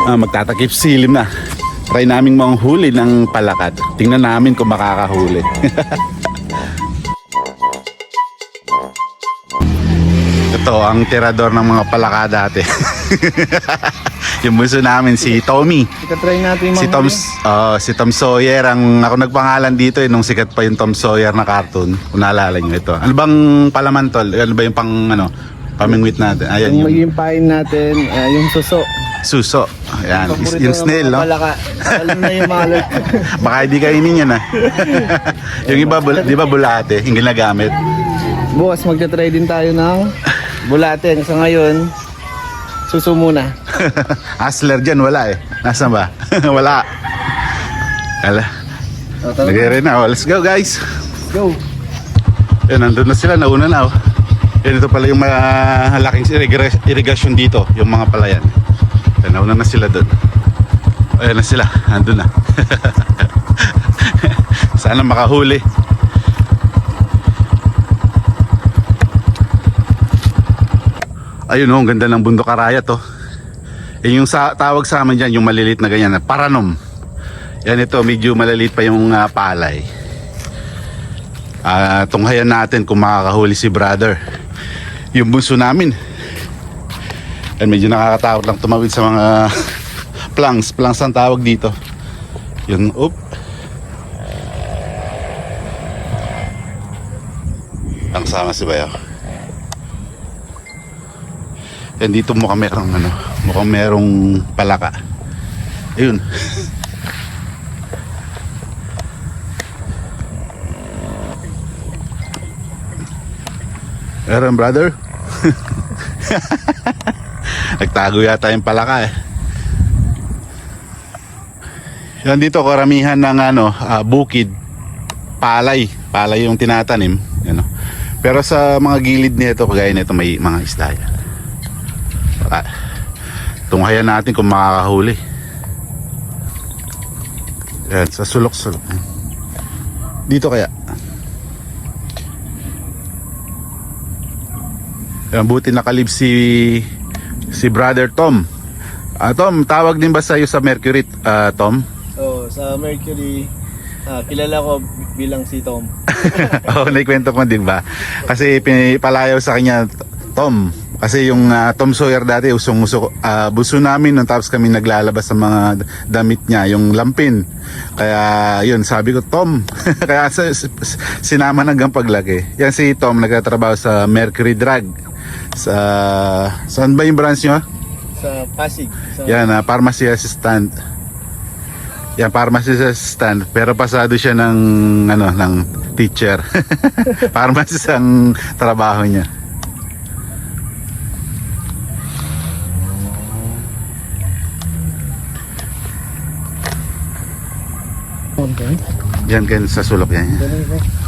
Magtatakip silim na. Try naming manghuli ng palakad. Tingnan namin kung makakahuli. Ito ang tirador ng mga palaka dati. Yung bunso namin si Tommy. Ika-try natin Si Tom Sawyer ang ako nagpangalan dito nung sikat pa yung Tom Sawyer na cartoon. Kung naalala nyo ito. Ano bang palaman tol? Ano ba yung pamingwit natin? Ayan yung magiging pain natin, yung suso. Suso. Ayan, yung snail, no? Palaka. Alam na yung mga lord. Baka hindi kainin yan, ha? Yung iba, di ba bulate, yung ginagamit? Bukas magta-try din tayo ng bulate. Sa ngayon, suso muna. Hustler dyan, wala eh. Nasaan ba? Wala. Ala. Lagay rin na. Oh, let's go, guys. Go. Yan, nandun na sila. Nauna na, oh. Yan, ito pala yung malaking irrigation dito. Yung mga palayan. Yan, nauna na sila doon. Ayan na sila. Nandun na. Sana makahuli. Ayun, oh, ang ganda ng bundok Arayat, oh. Yung tawag sa amin dyan, yung malilit na ganyan, paranom. Yan ito, medyo maliliit pa yung palay. Tunghayan natin kung makakahuli si brother. Yung bunso namin. Yan, medyo nakakatakot lang tumawid sa mga planks. Planks ang tawag dito. Yun, oop. Ang sama si Bayaw. Yan, dito mukhang merong palaka. Ayun. Meron, brother. Nagtago yata yung palaka eh. Yan, dito karamihan ng bukid, palay yung tinatanim, pero sa mga gilid nito, kagaya nito, may mga isda yan. Tunghayan natin kung makakahuli. Yan, sa sulok-sulok. Dito kaya. Yan, buti nakalib si brother Tom. Tom, tawag din ba sa'yo sa Mercury, Tom? Oh, sa Mercury, kilala ko bilang si Tom. Oo, naikwento ko din ba? Kasi pinipalayaw sa kanya, Tom. Kasi yung Tom Sawyer dati, usong-uso, buso namin nung tapos kami naglalabas sa mga damit niya, yung lampin. Kaya yun, sabi ko, Tom. Kaya sinama hanggang paglaki. Yan si Tom, nagtatrabaho sa Mercury Drug. Saan ba yung branch nyo? Sa Pasig. Yan, pharmacy assistant. Yan, pharmacy assistant. Pero pasado siya ng teacher. Pharmacist ang trabaho niya. Okay. Yan, kan sa sulok yan.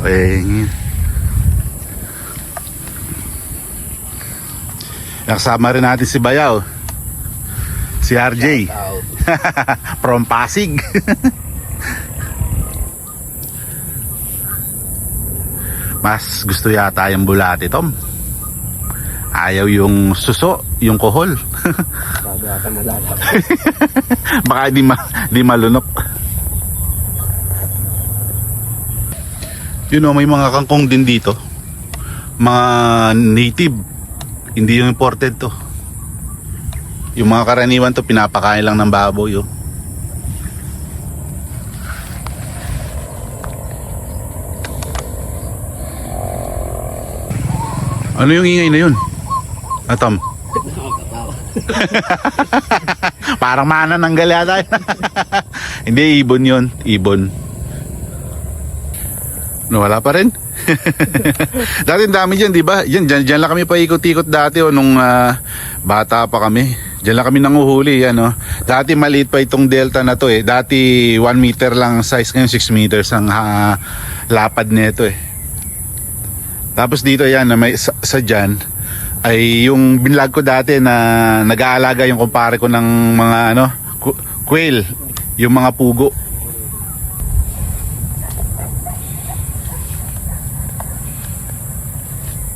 Okay. Nakasama rin natin si Bayaw. Si RJ. From Pasig. Mas gusto yata yung bulate, Tom. Ayaw yung suso, yung kohol. Baka di malunok. May mga kangkong din dito. Mga native. Hindi yung imported to. Yung mga karaniwan to, pinapakain lang ng baboy, oh. Ano yung ingay na yun? Tom? Parang manananggal yata. Hindi, ibon yun. Ibon. Wala pa rin. Dati dami dyan, di ba? Dyan lang kami paikot-ikot dati, nung bata pa kami. Dyan lang kami nanguhuli, Dati maliit pa itong delta na to eh. Dati 1 meter lang size, ngayon 6 meters ang lapad nito eh. Tapos dito may sa dyan ay yung binlog ko dati na nag-aalaga yung kumpare ko ng mga quail, yung mga pugo.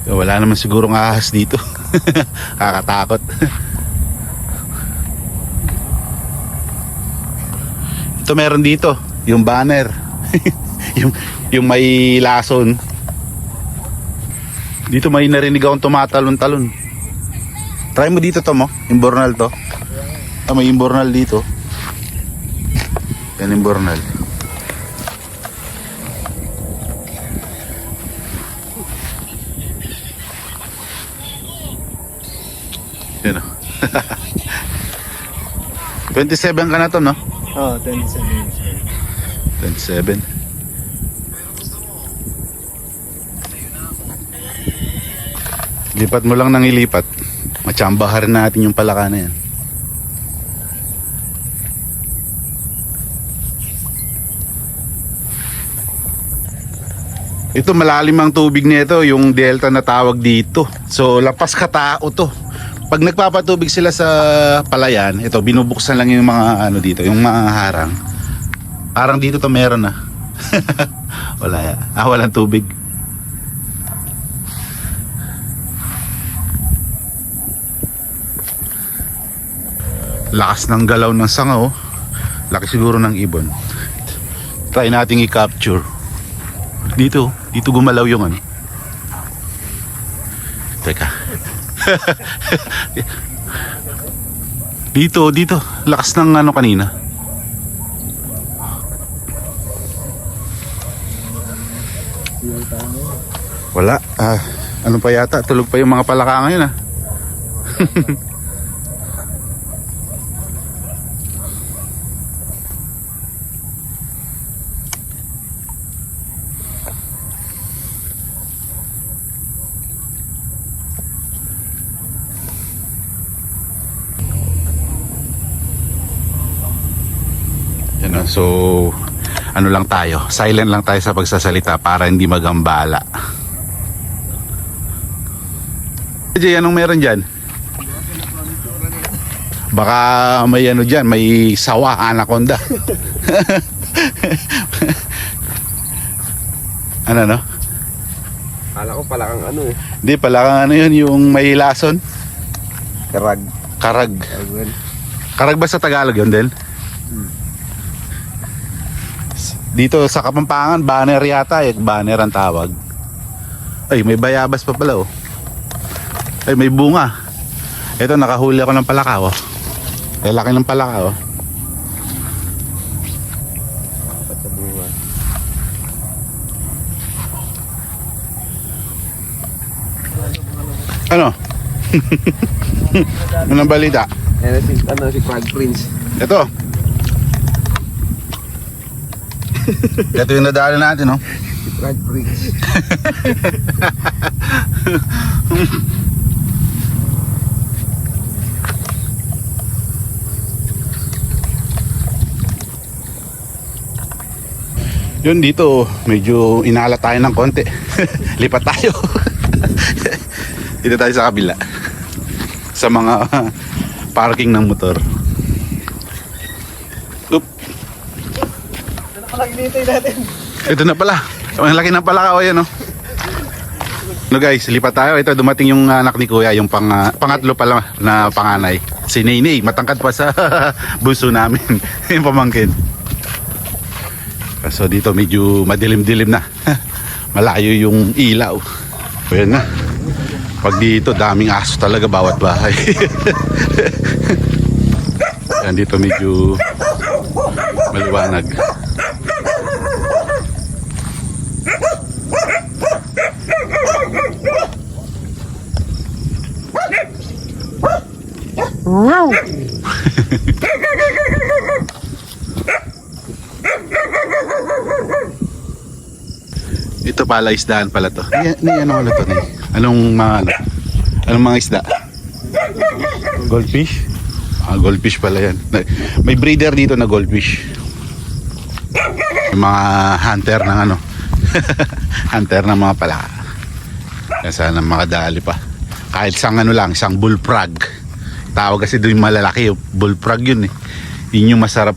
Wala naman sigurong ahas dito. Kakatakot. Ito meron dito, yung banner. yung may lason. Dito may narinig akong tumatalon-talon. Try mo dito, Tom, oh. Imbornal to. May imbornal dito. Yan imbornal. Yan, oh. 27 ka na, Tom, no? Oo, 27 minutes. 27. Lipat mo lang ng ilipat. Matsambahan natin yung palaka na yan. Ito malalim ang tubig nito, yung delta na tawag dito. So lapas katao to. Pag nagpapatubig sila sa palayan, ito binubuksan lang yung mga ano dito, yung mga harang. Harang dito to meron na. Wala ya. Walang tubig. Lakas ng galaw ng sanga, oh. Laki siguro ng ibon. Try nating i-capture. Dito gumalaw yung ano. Teka. Dito. Lakas ng ano kanina. Wala. Ano pa yata? Tulog pa yung mga palaka ngayon, ah. So, ano lang tayo, silent lang tayo sa pagsasalita para hindi magambala. Jay, anong meron dyan? Baka may ano dyan, may sawa, anaconda. Ano, no? Kala ko pala kang ano eh. Hindi, pala kang ano yun, yung may lason. Karag. Karag ba sa Tagalog yun din? Dito sa Kapampangan, banner yata, banner ang tawag. Ay, may bayabas pa pala, oh. Ay, may bunga. Ito, nakahuli ako ng palaka, oh. Ay, laki ng palaka, oh. Sa bunga. Ano? Anong balita? Si Crag Prince. Ito. Ito yung nadaanan natin, no? Si Crag Prince. Yun dito, medyo inala tayo ng konti. Lipat tayo. Dito tayo sa kabila. Sa mga parking ng motor. Oop. Ito na pala. Ang laki ng palaka, o yan, no? No guys, lipat tayo. Ito, dumating yung anak ni Kuya, yung pangatlo pala na panganay. Si Nene, matangkad pa sa buso namin. Yung pamangkin. So dito medyo madilim-dilim na. Malayo yung ilaw. Ayan na. Pag dito, daming aso talaga bawat bahay. Ayan, dito medyo maliwanag. Wow! Ito pala isdaan pala to. Ano to ni? Anong mga isda? Goldfish? Goldfish pala yan. May breeder dito na goldfish. Yung mga hunter ng ano. Hunter ng mga palaka. Kaya sana makadali pa. Kahit isang ano lang, isang bullfrog. Tawag kasi doon malalaki, bullfrog yun eh. Yun yung masarap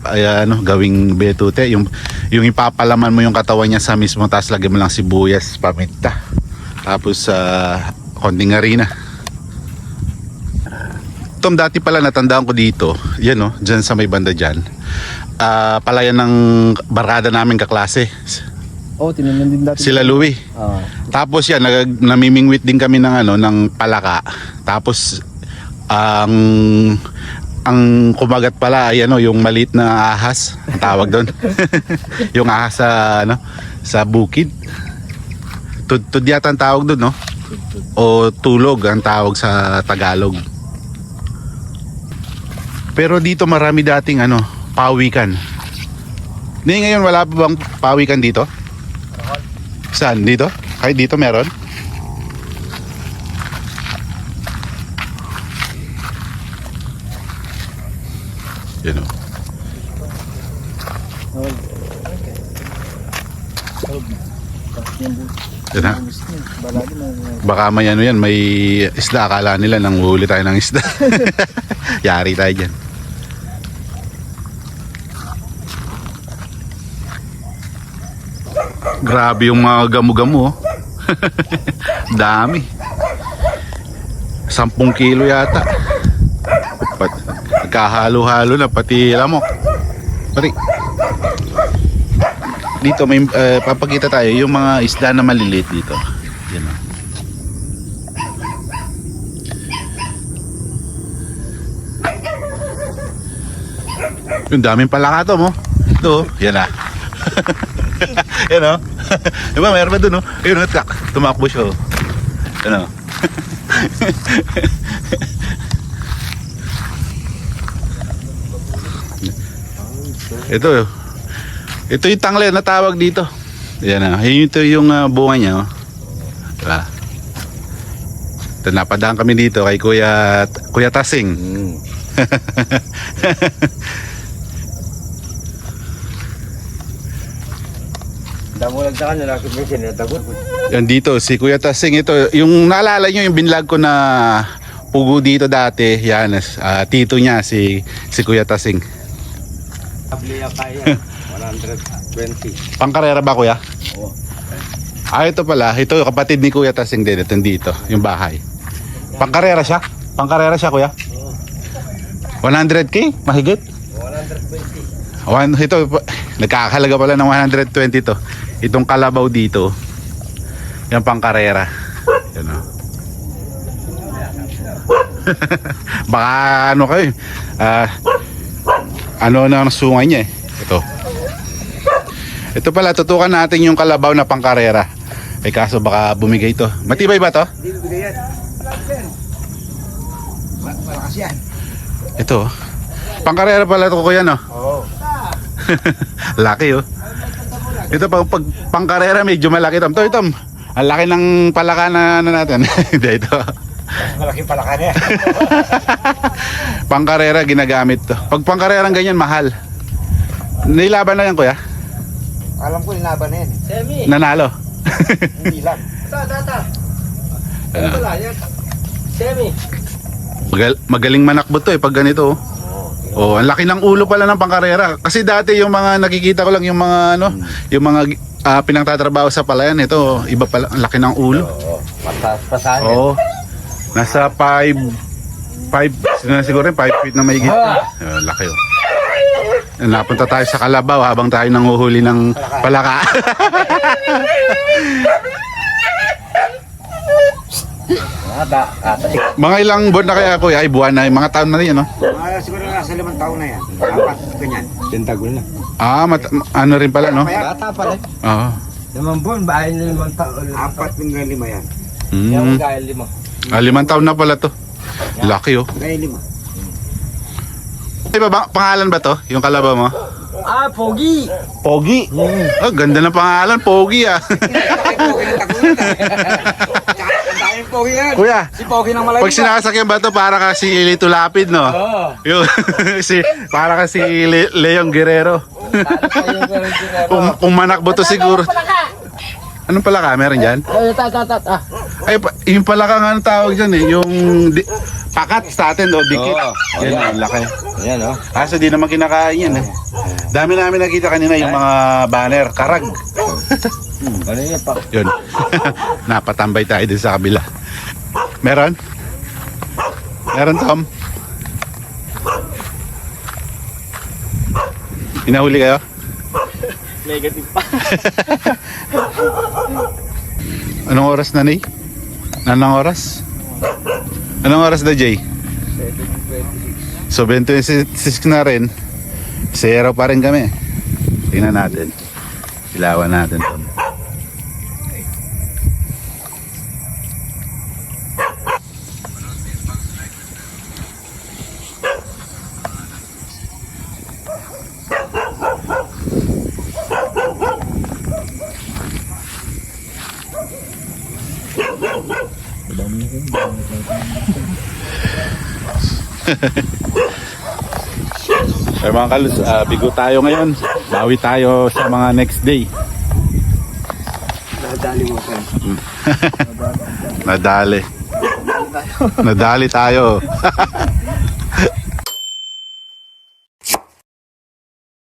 gawing betute, yung ipapalaman mo yung katawan niya sa mismo, tapos lagyan mo lang sibuyas, paminta, tapos konting harina. Tom, dati pala natandaan ko dito, yan, dyan sa may banda dyan, palayan ng barkada namin kaklase. Oh, tinanong din dati. Sila Louie. Tapos yan, namimingwit din kami ng ano, ng palaka. Tapos ang kumagat pala ay ano, yung maliit na ahas, ang tawag doon. Yung ahas sa ano, sa bukid. Tudtud yata ang tawag doon, no? O tulog ang tawag sa Tagalog. Pero dito marami dating ano, pawikan. Ngayon wala pa bang pawikan dito? Saan? Dito? Kahit dito meron? Yan o. Yan ha. Baka may ano yan, may isda. Akala nila nang huli tayo ng isda. Yari tayo dyan. Grabe yung mga gamo-gamo, oh. Dami. 10 kilo yata. Nagkahalo-halo na pati lamok. Pati dito may papakita tayo yung mga isda na maliliit dito. Yan, oh. Yung daming palaka to mo. Ito, yan ah. Yan o. Diba meron ba dun o? Ayun o, tumakbo siya o. Yan o. Ito yung tangle na tawag dito. Yan o. Ito yung bunga niya o. Diba? Ito, napadaan kami dito kay Kuya Tasing. Damulag sa kanila, may sinatagot. Yan dito, si Kuya Tasing. Ito, yung naalala nyo yung binlog ko na pugo dito dati. Yan, tito niya, si Kuya Tasing. Abliya kaya, 120. Pangkarera ba, Kuya? Oo. Ito pala. Ito, kapatid ni Kuya Tasing din. Ito dito, yung bahay. Pangkarera siya? Pangkarera siya, Kuya? 100K? Mahigit? 120. Ito, nagkakahalaga pala ng 120 to. Itong kalabaw dito. Yan pangkarera. Yan o. Baka ano kayo. Ano na ang sungay niya eh. Ito. Ito pala, tutukan natin yung kalabaw na pangkarera. Eh kaso baka bumigay to. Matibay ba to? Hindi bigay yan. Malakas yan. Ito. Pangkarera pala to, Kuya, no? Oo. Laki oh. Ito pag pangkarera medyo malaki Tom. Tom. Ang laki ng palaka na ano natin. Hindi ito. Malaking palaka niya. Pangkarera ginagamit to. Pag pangkarerang ganyan mahal. Nilaban na yan, Kuya? Alam ko inaban na yan. Semi. Nanalo. Hindi lang. Tata. Ano pala yan? Semi. Magaling manakbot to pag ganito oh. Oh, ang laki ng ulo pala ng pangkarera. Kasi dati yung mga nakikita ko lang yung mga ano, yung mga pinangtatrabaho sa palayan, ito iba pala, ang laki ng ulo. Oo. Pasahan. Oo. Nasa 5 siguro 5 feet na mahigit. Laki oh. Napunta tayo sa kalabaw habang tayo nanguhuli ng palaka. Mga ilang buwan na kaya, Kuya? Ay, buwan na. Mga taon na rin, no? Siguro nasa 5 taon na yan. Apat, ganyan. Tentagol na. Ano rin pala, no? Bata pala. Oo. 5 buwan, bahay na 5 taon. 4 hanggang 5 yan. Mm. Gaya 5. 5 taon na pala to. Laki, oh. Gaya 5. Ay, pangalan ba to? Yung kalabaw mo? Pogi. Pogi? Oh, ganda ng pangalan. Pogi, ah. Pogi yan. Kuya, Si Pogi ng Malay. pag sinasakyan ba to para ka si Lito Lapid, no? Oo. Yung, para ka si Leon Guerrero. Kung manakbo to siguro. Anong palaka? Meron dyan? Ay, yung palaka nga ang tawag dyan eh. Yung pakat sa atin, o dikit. Yan, ang laki. Yan, oh. Kaso di naman kinakain yan eh. Dami namin nakita kanina yung mga banner. Karag. Ano yan, pa? Yun. Napatambay tayo din sa kabila. Meron? Meron, Tom? Hinahuli kayo? Negative pa. Anong oras na, Nay? Anong oras? Anong oras na, Jay? 7:26. So 26 na rin. Zero pa rin kami. Tingnan natin. Ilawan natin to. So mga kalus, bigo tayo ngayon. Bawi tayo sa mga next day. Nadali mo ka. Nadali. Nadali tayo.